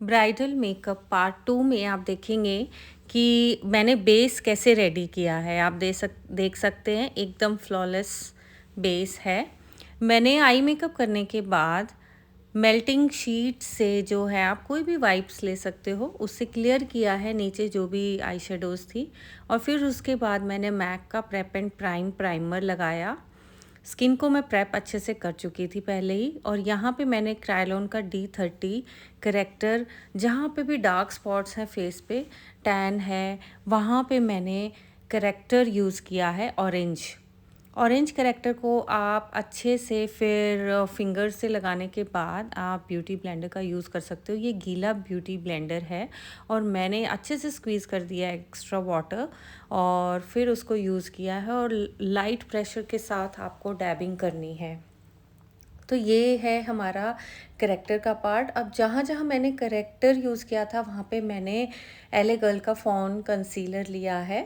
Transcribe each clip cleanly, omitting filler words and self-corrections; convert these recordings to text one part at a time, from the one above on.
Bridal makeup part 2 में आप देखेंगे कि मैंने बेस कैसे रेडी किया है। आप देख सकते हैं एकदम फ्लॉलेस बेस है। मैंने आई मेकअप करने के बाद मेल्टिंग शीट से जो है आप कोई भी वाइप्स ले सकते हो, उससे क्लियर किया है नीचे जो भी आई शेडोज़ थी। और फिर उसके बाद मैंने मैक का प्रेप एंड प्राइमर लगाया। स्किन को मैं प्रेप अच्छे से कर चुकी थी पहले ही। और यहाँ पे मैंने क्रायोलॉन का D30 करेक्टर, जहाँ पे भी डार्क स्पॉट्स हैं फेस पे, टैन है, वहाँ पे मैंने करेक्टर यूज़ किया है ऑरेंज करेक्टर को आप अच्छे से फिर फिंगर से लगाने के बाद आप ब्यूटी ब्लेंडर का यूज़ कर सकते हो। ये गीला ब्यूटी ब्लेंडर है और मैंने अच्छे से स्क्वीज़ कर दिया एक्स्ट्रा वाटर और फिर उसको यूज़ किया है और लाइट प्रेशर के साथ आपको डैबिंग करनी है। तो ये है हमारा करेक्टर का पार्ट। अब जहाँ जहाँ मैंने करेक्टर यूज़ किया था वहाँ पे मैंने LA गर्ल का फॉन कंसीलर लिया है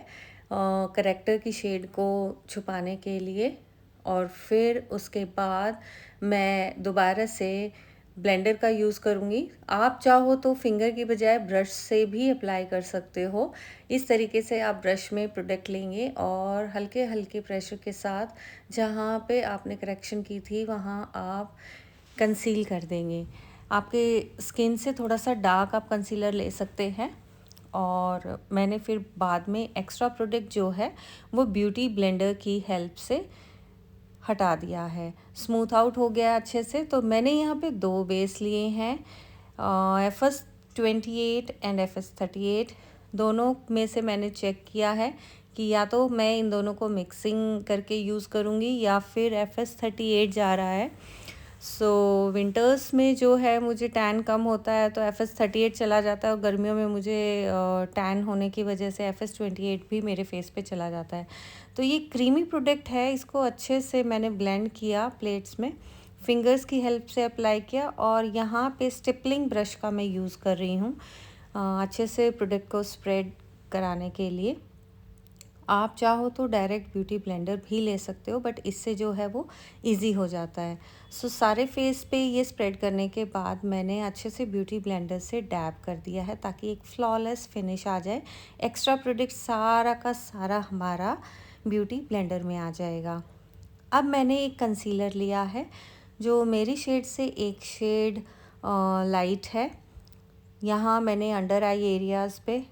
करेक्टर की शेड को छुपाने के लिए। और फिर उसके बाद मैं दोबारा से ब्लेंडर का यूज़ करूँगी। आप चाहो तो फिंगर की बजाय ब्रश से भी अप्लाई कर सकते हो। इस तरीके से आप ब्रश में प्रोडक्ट लेंगे और हल्के हल्के प्रेशर के साथ जहाँ पे आपने करेक्शन की थी वहाँ आप कंसील कर देंगे। आपके स्किन से थोड़ा सा डार्क आप कंसीलर ले सकते हैं। और मैंने फिर बाद में एक्स्ट्रा प्रोडक्ट जो है वो ब्यूटी ब्लेंडर की हेल्प से हटा दिया है, स्मूथ आउट हो गया अच्छे से। तो मैंने यहाँ पे 2 बेस लिए हैं, FS28 एंड FS38। दोनों में से मैंने चेक किया है कि या तो मैं इन दोनों को मिक्सिंग करके यूज़ करूँगी या फिर FS38 जा रहा है। विंटर्स में जो है मुझे टैन कम होता है तो FS38 चला जाता है और गर्मियों में मुझे टैन होने की वजह से FS28 भी मेरे फेस पे चला जाता है। तो ये क्रीमी प्रोडक्ट है, इसको अच्छे से मैंने ब्लेंड किया प्लेट्स में, फिंगर्स की हेल्प से अप्लाई किया और यहाँ पे स्टिपलिंग ब्रश का मैं यूज़ कर रही हूँ अच्छे से प्रोडक्ट को स्प्रेड कराने के लिए। आप चाहो तो डायरेक्ट ब्यूटी ब्लेंडर भी ले सकते हो, बट इससे जो है वो इजी हो जाता है। सारे फेस पे ये स्प्रेड करने के बाद मैंने अच्छे से ब्यूटी ब्लेंडर से डैब कर दिया है ताकि एक फ्लॉलेस फिनिश आ जाए। एक्स्ट्रा प्रोडक्ट सारा का सारा हमारा ब्यूटी ब्लेंडर में आ जाएगा। अब मैंने एक कंसीलर लिया है जो मेरी शेड से एक शेड लाइट है। यहाँ मैंने अंडर आई एरियाज़ पे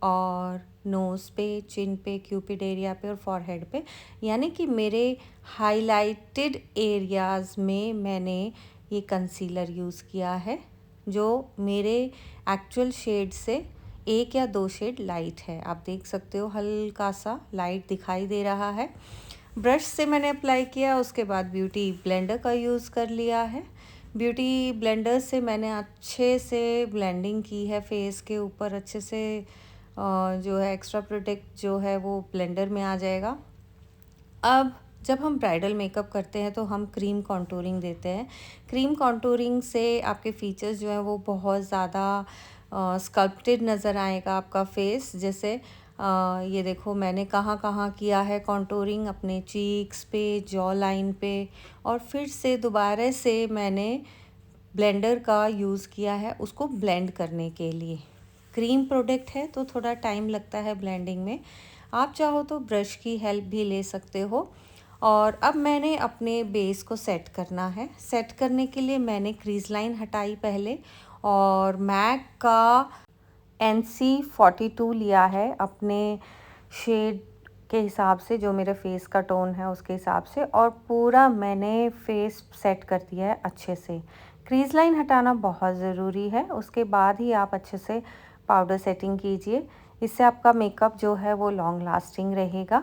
और नोज़ पे, चिन पे, क्यूपिड एरिया पे और फॉरहेड पे, यानी कि मेरे हाइलाइटेड एरियाज़ में मैंने ये कंसीलर यूज़ किया है जो मेरे एक्चुअल शेड से 1 या 2 शेड लाइट है। आप देख सकते हो हल्का सा लाइट दिखाई दे रहा है। ब्रश से मैंने अप्लाई किया, उसके बाद ब्यूटी ब्लेंडर का यूज़ कर लिया है। ब्यूटी ब्लेंडर से मैंने अच्छे से ब्लेंडिंग की है फेस के ऊपर, अच्छे से जो है एक्स्ट्रा प्रोडक्ट जो है वो ब्लेंडर में आ जाएगा। अब जब हम ब्राइडल मेकअप करते हैं तो हम क्रीम कॉन्टूरिंग देते हैं। क्रीम कॉन्टूरिंग से आपके फीचर्स जो है वो बहुत ज़्यादा स्कल्प्टेड नज़र आएगा आपका फेस। जैसे ये देखो मैंने कहाँ कहाँ किया है कॉन्टूरिंग, अपने चीक्स पे, जॉ लाइन पे, और फिर से दोबारा से मैंने ब्लेंडर का यूज़ किया है उसको ब्लेंड करने के लिए। क्रीम प्रोडक्ट है तो थोड़ा टाइम लगता है ब्लेंडिंग में। आप चाहो तो ब्रश की हेल्प भी ले सकते हो। और अब मैंने अपने बेस को सेट करना है। सेट करने के लिए मैंने क्रीज लाइन हटाई पहले और मैक का NC42 लिया है अपने शेड के हिसाब से, जो मेरे फेस का टोन है उसके हिसाब से, और पूरा मैंने फेस सेट कर दिया है अच्छे से। क्रीज लाइन हटाना बहुत ज़रूरी है, उसके बाद ही आप अच्छे से पाउडर सेटिंग कीजिए, इससे आपका मेकअप जो है वो लॉन्ग लास्टिंग रहेगा।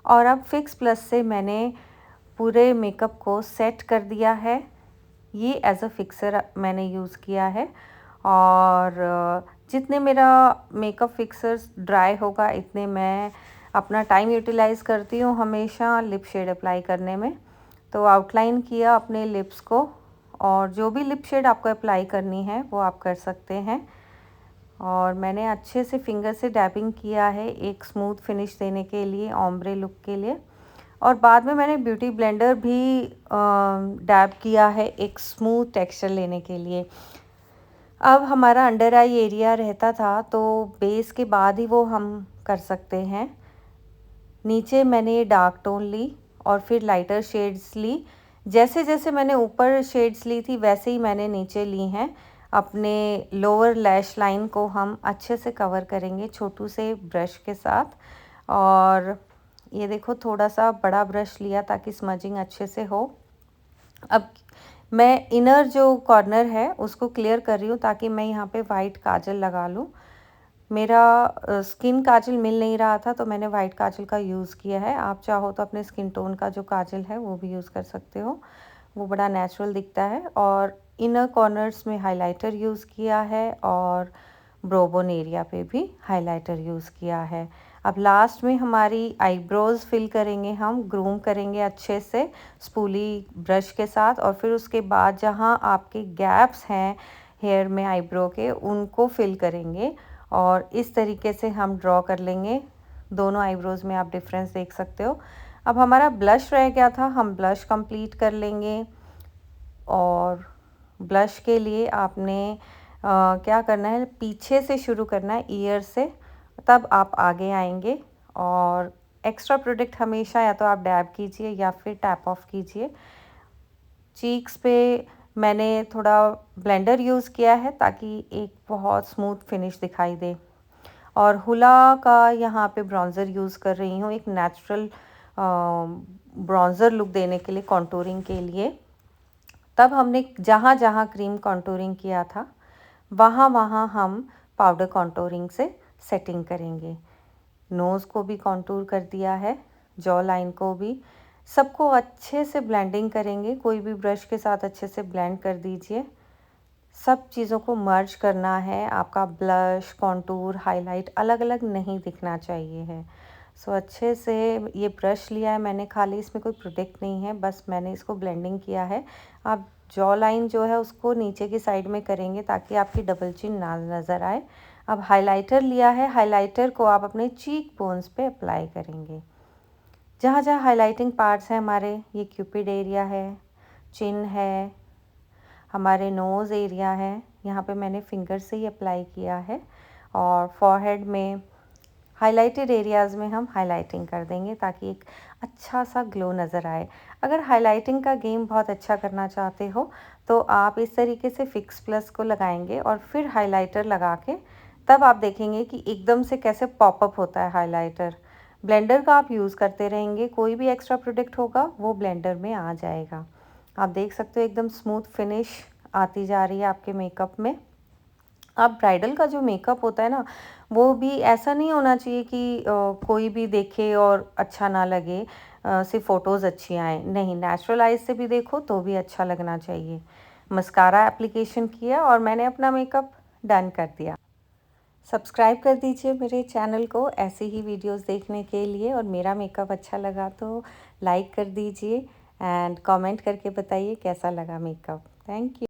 और अब फिक्स प्लस से मैंने पूरे मेकअप को सेट कर दिया है। ये एज अ फिक्सर मैंने यूज़ किया है और जितने मेरा मेकअप फिक्सर्स ड्राई होगा इतने मैं अपना टाइम यूटिलाइज़ करती हूँ हमेशा लिप शेड अप्लाई करने में। तो आउटलाइन किया अपने लिप्स को, और जो भी लिप शेड आपको अप्लाई करनी है वो आप कर सकते हैं। और मैंने अच्छे से फिंगर से डैबिंग किया है एक स्मूथ फिनिश देने के लिए, ऑम्ब्रे लुक के लिए। और बाद में मैंने ब्यूटी ब्लेंडर भी डैब किया है एक स्मूथ टेक्सचर लेने के लिए। अब हमारा अंडर आई एरिया रहता था तो बेस के बाद ही वो हम कर सकते हैं। नीचे मैंने डार्क टोन ली और फिर लाइटर शेड्स ली। जैसे जैसे मैंने ऊपर शेड्स ली थी वैसे ही मैंने नीचे ली हैं। अपने लोअर लैश लाइन को हम अच्छे से कवर करेंगे छोटू से ब्रश के साथ। और ये देखो थोड़ा सा बड़ा ब्रश लिया ताकि स्मजिंग अच्छे से हो। अब मैं इनर जो कॉर्नर है उसको क्लियर कर रही हूँ ताकि मैं यहाँ पे वाइट काजल लगा लूँ। मेरा स्किन काजल मिल नहीं रहा था तो मैंने वाइट काजल का यूज़ किया है। आप चाहो तो अपने स्किन टोन का जो काजल है वो भी यूज़ कर सकते हो, वो बड़ा नेचुरल दिखता है। और इनर कॉर्नर्स में हाइलाइटर यूज़ किया है और ब्रोबोन एरिया पे भी हाइलाइटर यूज़ किया है। अब लास्ट में हमारी आईब्रोज़ फिल करेंगे, हम ग्रूम करेंगे अच्छे से स्पूली ब्रश के साथ। और फिर उसके बाद जहाँ आपके गैप्स हैं हेयर में आईब्रो के उनको फिल करेंगे और इस तरीके से हम ड्रॉ कर लेंगे। दोनों आईब्रोज़ में आप डिफरेंस देख सकते हो। अब हमारा ब्लश रह गया था, हम ब्लश कंप्लीट कर लेंगे। और ब्लश के लिए आपने क्या करना है, पीछे से शुरू करना है, ईयर से, तब आप आगे आएंगे। और एक्स्ट्रा प्रोडक्ट हमेशा या तो आप डैब कीजिए या फिर टैप ऑफ कीजिए। चीक्स पे मैंने थोड़ा ब्लेंडर यूज़ किया है ताकि एक बहुत स्मूथ फिनिश दिखाई दे। और हुला का यहाँ पे ब्राउज़र यूज़ कर रही हूँ, एक नेचुरल ब्राउज़र लुक देने के लिए, कॉन्टूरिंग के लिए। तब हमने जहाँ जहाँ क्रीम कॉन्टूरिंग किया था वहाँ वहाँ हम पाउडर कॉन्टूरिंग से सेटिंग करेंगे। नोज़ को भी कॉन्टूर कर दिया है, जॉ लाइन को भी, सबको अच्छे से ब्लेंडिंग करेंगे। कोई भी ब्रश के साथ अच्छे से ब्लेंड कर दीजिए। सब चीज़ों को मर्ज करना है। आपका ब्लश, कॉन्टूर, हाईलाइट अलग अलग नहीं दिखना चाहिए है। सो अच्छे से ये ब्रश लिया है मैंने, खाली इसमें कोई प्रोडक्ट नहीं है, बस मैंने इसको ब्लेंडिंग किया है। आप जॉ लाइन जो है उसको नीचे की साइड में करेंगे ताकि आपकी डबल चिन ना नज़र आए। अब हाइलाइटर लिया है, हाइलाइटर को आप अपने चीक बोन्स पे अप्लाई करेंगे। जहाँ जहाँ हाइलाइटिंग पार्ट्स हैं हमारे, ये क्यूपिड एरिया है, चिन है, हमारे नोज़ एरिया है, यहाँ पे मैंने फिंगर से ही अप्लाई किया है। और फॉरहेड में हाइलाइटेड एरियाज़ में हम हाइलाइटिंग कर देंगे ताकि एक अच्छा सा ग्लो नज़र आए। अगर हाइलाइटिंग का गेम बहुत अच्छा करना चाहते हो तो आप इस तरीके से फिक्स प्लस को लगाएंगे और फिर हाइलाइटर लगा के, तब आप देखेंगे कि एकदम से कैसे पॉपअप होता है हाइलाइटर। ब्लेंडर का आप यूज़ करते रहेंगे, कोई भी एक्स्ट्रा प्रोडक्ट होगा वो ब्लेंडर में आ जाएगा। आप देख सकते हो एकदम स्मूथ फिनिश आती जा रही है आपके मेकअप में। अब ब्राइडल का जो मेकअप होता है ना, वो भी ऐसा नहीं होना चाहिए कि कोई भी देखे और अच्छा ना लगे, सिर्फ फ़ोटोज़ अच्छी आएँ। नहीं, नेचुरल आइज़ से भी देखो तो भी अच्छा लगना चाहिए। मस्कारा एप्लीकेशन किया और मैंने अपना मेकअप डन कर दिया। सब्सक्राइब कर दीजिए मेरे चैनल को ऐसे ही वीडियोस देखने के लिए। और मेरा मेकअप अच्छा लगा तो लाइक कर दीजिए एंड कमेंट करके बताइए कैसा लगा मेकअप। Thank you.